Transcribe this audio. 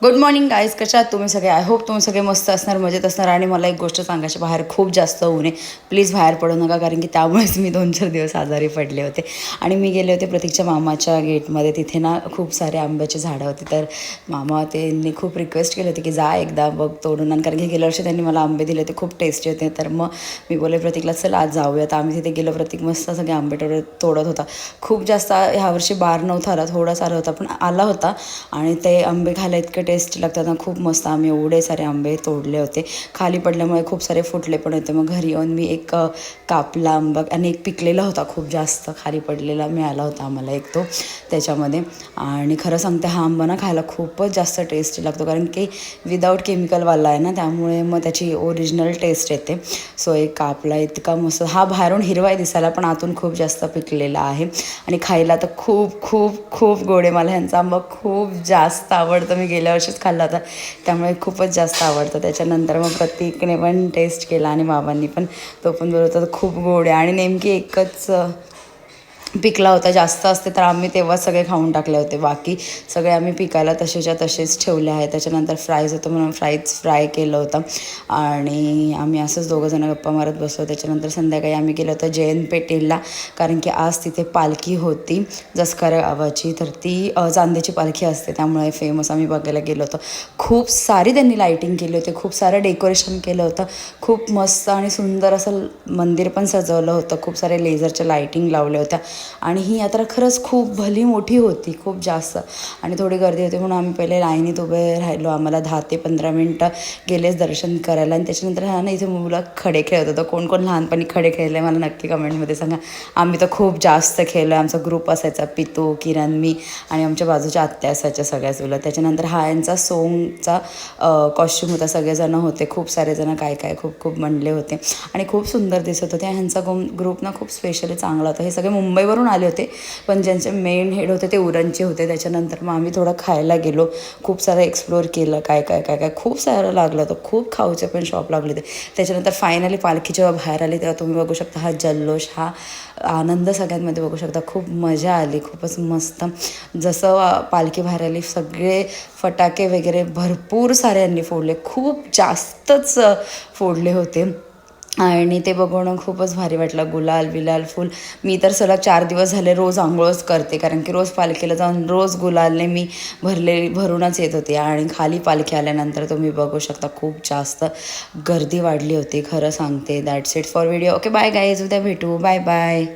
Good morning guys, कशा आहात तुम्ही सगळे? आय होप तुम्ही सगळे मस्त असणार, मजेत असणार. आणि मला एक गोष्ट सांगायची, बाहेर खूप जास्त ऊन आहे. प्लीज बाहेर पडू नका, कारण की त्यामुळेच मी 2-4 दिवस आजारी पडले होते. आणि मी गेले होते प्रतीकच्या मामाच्या गेटमध्ये. तिथे ना खूप सारे आंब्याची झाडं होती. तर मामा त्यांनी खूप रिक्वेस्ट केली होती की जा एकदा बघ तोडून आण, कारण की गेल्या वर्षी त्यांनी मला आंबे दिले होते, खूप टेस्टी होते. तर मग मी बोलले प्रतीकला चल आज जाऊया. तर आम्ही तिथे गेलो. प्रतीक मस्त सगळे आंबे तोडत होता. खूप जास्त ह्यावर्षी बार नव्हता आला, थोडाच आला होता, पण आला होता. आणि ते आंबे खायला इतके टेस्टी लागतात ना, खूप मस्त. आम्ही एवढे सारे आंबे तोडले होते. खाली पडल्यामुळे खूप सारे फुटले पण होते. मग घरी येऊन मी एक कापला आंबा आणि एक पिकलेला होता, खूप जास्त खाली पडलेला मिळाला होता आम्हाला एक तो त्याच्यामध्ये. आणि खरं सांगते हा आंबा ना खायला खूपच जास्त टेस्टी लागतो, कारण की विदाऊट केमिकलवाला आहे ना, त्यामुळे मग त्याची ओरिजिनल टेस्ट येते. सो एक कापला, इतका मस्त. हा बाहेरून हिरवा आहे दिसायला, पण आतून खूप जास्त पिकलेला आहे. आणि खायला तर खूप खूप खूप गोड आहे. मला ह्यांचा आंबा खूप जास्त आवडतं. मी गेल्या वर्षीच खाल्ला होता, त्यामुळे खूपच जास्त आवडतं. त्याच्यानंतर मग प्रतीकने पण टेस्ट केला आणि बाबांनी पण. तो पण बोलत होता खूप गोड आहे. आणि नेमकी एकच पिकला होता. जास्त असते तर आम्ही तेव्हा सगळे खाऊन टाकले होते. बाकी सगळे आम्ही पिकायला तसेच्या तसेच ठेवले आहे. त्याच्यानंतर फ्राईज होतं म्हणून फ्राय केलं होतं. आणि आम्ही असंच दोघंजणं गप्पा मारत बसलो. त्याच्यानंतर संध्याकाळी आम्ही गेलो होतो जैन पेठेला, कारण की आज तिथे पालखी होती जसकर गावाची. तर ती चांदेची पालखी असते, त्यामुळे फेमस आम्ही बघायला गेलो होतो. खूप सारी त्यांनी लाईटिंग केली होती, खूप सारं डेकोरेशन केलं होतं. खूप मस्त आणि सुंदर असं मंदिर पण सजवलं होतं. खूप सारे लेझरच्या लाईटिंग लावल्या होत्या. आणि ही यात्रा खरंच खूप भली मोठी होती, खूप जास्त. आणि थोडी गर्दी होती म्हणून आम्ही पहिले लाईनीत उभे राहिलो. आम्हाला 10 ते 15 मिनटं गेलेच दर्शन करायला. आणि त्याच्यानंतर हा ना इथे मुलं खडे खेळत होतं. कोण कोण लहानपणी खडे खेळले मला नक्की कमेंटमध्ये सांगा. आम्ही तर खूप जास्त खेळलो आहे. आमचा ग्रुप असायचा, पितू, किरण, मी आणि आमच्या बाजूच्या आत्या असायच्या सगळ्याच मुलं. त्याच्यानंतर हा यांचा सोंगचा कॉस्ट्यूम होता. सगळेजण होते, खूप सारे जण, काय खूप खूप म्हणले होते. आणि खूप सुंदर दिसत होते. ह्यांचा ग्रुप ना खूप स्पेशली चांगला होता. हे सगळे मुंबईवरून आले होते, पण ज्यांचे मेन हेड होते ते उरणचे होते. त्याच्यानंतर मग आम्ही थोडं खायला गेलो, खूप सारं एक्सप्लोअर केलं. काय खूप सारं लागलं होतं. खूप खाऊचे पण शॉप लागले होते. त्याच्यानंतर फायनली पालखी जेव्हा बाहेर आली तेव्हा तुम्ही बघू शकता हा जल्लोष, हा आनंद सगळ्यांमध्ये बघू शकता. खूप मजा आली, खूपच मस्त. जसं पालखी बाहेर आली सगळे फटाके वगैरे भरपूर साऱ्यांनी फोडले, खूप जास्तच फोडले होते. आणि ते बघून खूपच भारी वाटलं. गुलाल फुल. मी तर सलग 4 दिवस झाले रोज आंघोळच करते, कारण की रोज पालखीला जाऊन रोज गुलालने मी भरूनच येत होते. आणि खाली पालखी आल्यानंतर तुम्ही बघू शकता खूप जास्त गर्दी वाढली होती, खरं सांगते. That's it for video. Okay bye guys, उद्या भेटू. Bye bye.